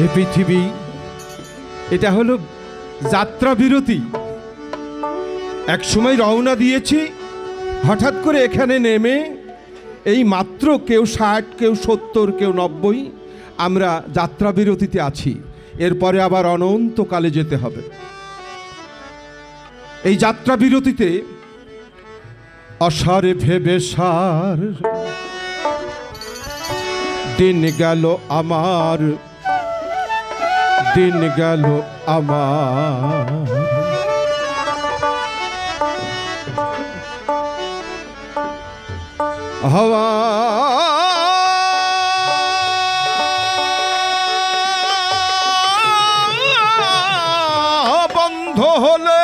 এ পৃথিবী এটা হলো যাত্রা বিরতি। এক সময় রওনা দিয়েছি, হঠাৎ করে এখানে নেমে এই মাত্র কেউ 60, কেউ 70, কেউ 90 আমরা যাত্রা বিরতিতে আছি। এরপরে আবার অনন্তকালে যেতে হবে। এই যাত্রা বিরতিতে অসারে ভেবে সার দিন গেল আমার, দিন গেল আমার। হওয়া বন্ধ হলে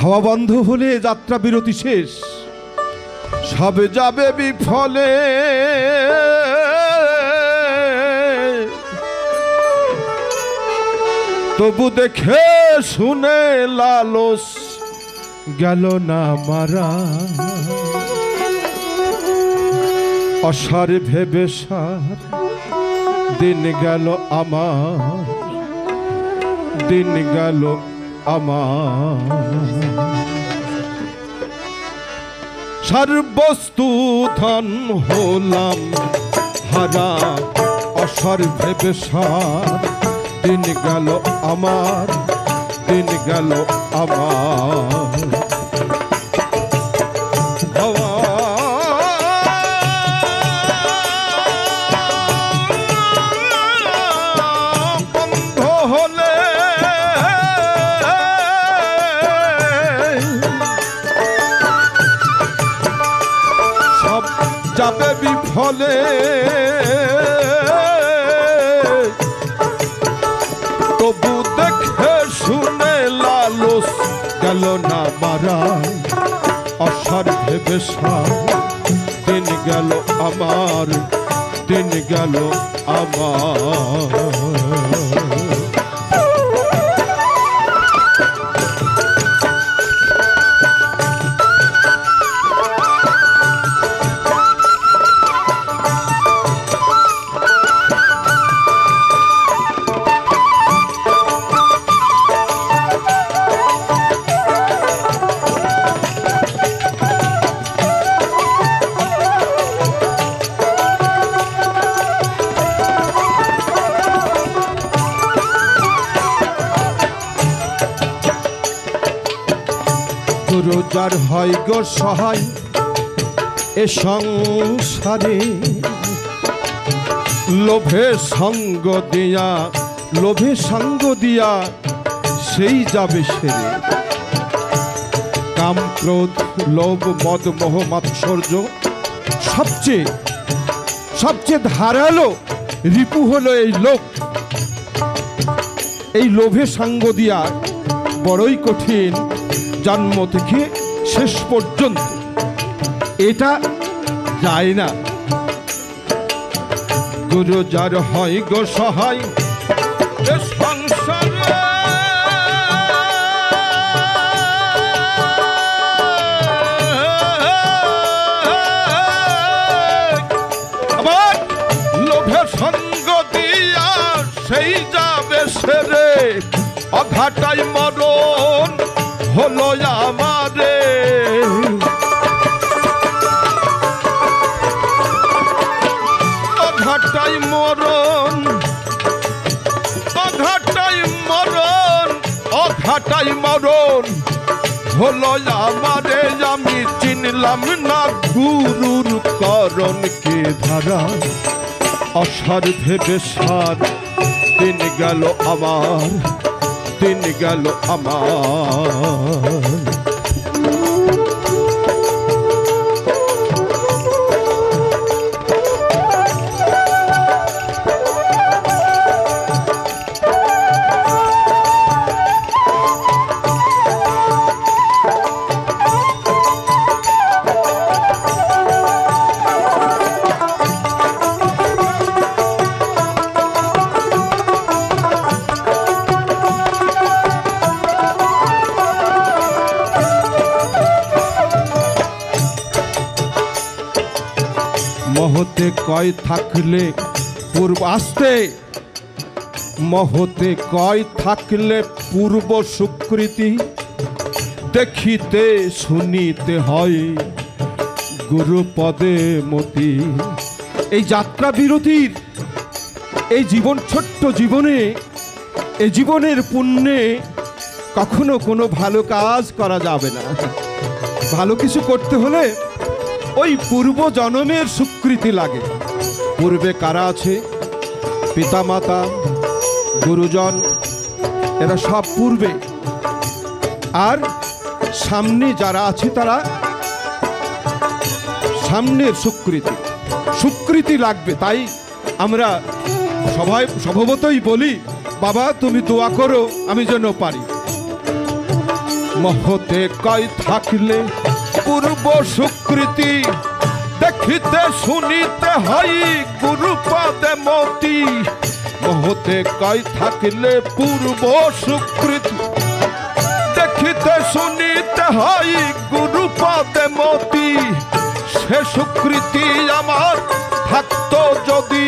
হাওয়া বন্ধ হলে যাত্রা বিরতি শেষ, সবে যাবে বিফলে। তবু দেখে শুনে লালস গেল না মারা। অসার ভেবে সার দিন গেল আমার, দিন গেল আমার। সর্বস্তু ধন হলাম হারা, অসার ভেবে সার দিন গেল আমার, দিন গেল আমার। বন্ধ হলে সব যাবে বিফলে। তবু দেখে শুনে লালস গেল না মারা। অসার ভেবে সার দিন গেল আমার, দিন গেল আমার। রোজার হয় গো সহায় এ সংসারে, লোভে সঙ্গ দিয়া, লোভে সঙ্গ দিয়া সেই যাবে সেরে। কাম ক্রোধ লোভ মদ মোহ মাৎসর্য সবচেয়ে ধারালো রিপু হলো এই লোভ। এই লোভে সঙ্গ দিয়া বড়ই কঠিন, জন্ম থেকে শেষ পর্যন্ত এটা যায় না। গুরু যার হয় গো সহায় সংসারে, আবার লোভে সঙ্গ দিয়া সেই যাবে সেরে। অঘাটাই মরণ হলো আমারে, অঘাটাই মরণ, অঘাটাই মরণ, অঘাটাই মরণ হলো আমারে। আমি চিনলাম না গুরুর করণ কে ধারা। অসার ভেবে সার দিন গেল আমার, দিন গেল আমার। মহতে কয় থাকলে পূর্ব আসতে মহতে কয় থাকলে পূর্ব সুকৃতি দেখিতে শুনিতে হয় গুরুপদে মতি। এই যাত্রা বিরতির এই জীবন, ছোট্ট জীবনে, এই জীবনের পুণ্যে কখনো কোনো ভালো কাজ করা যাবে না। ভালো কিছু করতে হলে ওই পূর্ব জন্মের স্বীকৃতি লাগে। পূর্বে কারা আছে? পিতামাতা, গুরুজন, এরা সব পূর্বে। আর সামনে যারা আছে তারা সামনের স্বীকৃতি লাগবে। তাই আমরা সবাই স্বভাবতই বলি, বাবা তুমি দোয়া করো আমি যেন পারি। মহতে কয় থাকলে পূর্ব স্বীকৃতি দেখিতে শুনিতে হয় গুরুপদে মতি। মহতে কয় থাকলে পূর্ব স্বীকৃতি দেখিতে শুনিতে হয় গুরুপদে মতি। সে স্বীকৃতি আমার থাকতো যদি,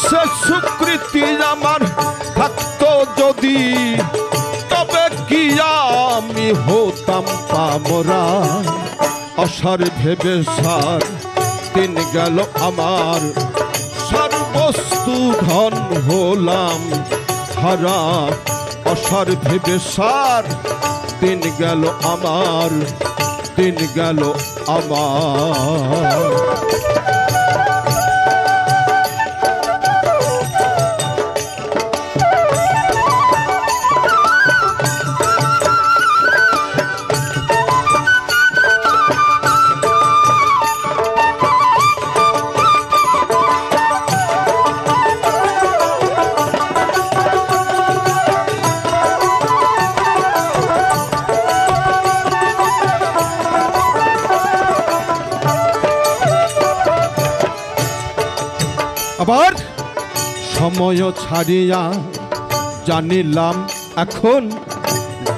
সে স্বীকৃতি আমার থাকতো যদি, তবে কি আমি হতাম পামরা। অসার ভেবে সার দিন গেল আমার, সর্বস্তু ধন হলাম হারা। অসার ভেবে সার দিন গেল আমার, দিন গেল আমার। আবার সময় ছাড়িয়া জানিলাম এখন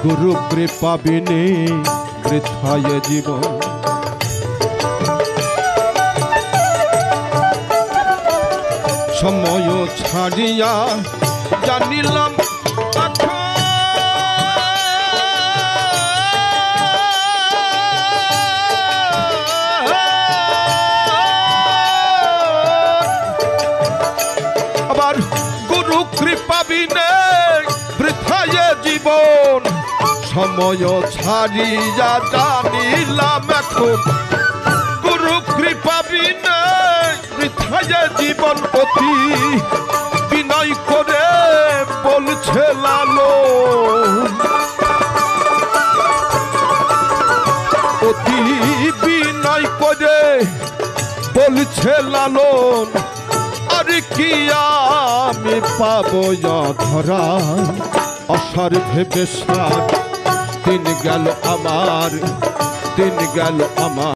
গুরু কৃপা বিনে বৃথায় জীবন। সময় ছাড়িয়া জানিলাম গুরু কৃপা বিনে বৃথায় জীবন। সময় ছাড়িয়া জানিলাম এখন গুরু কৃপা বিনে বৃথায় জীবন। অতি বিনয় করে বলছে লালন, অতি বিনয় করে বলছে লালন। আর কি আমি পাবো ধরা। অসার ভেবে সার দিন গেল আমার, দিন গেল আমার।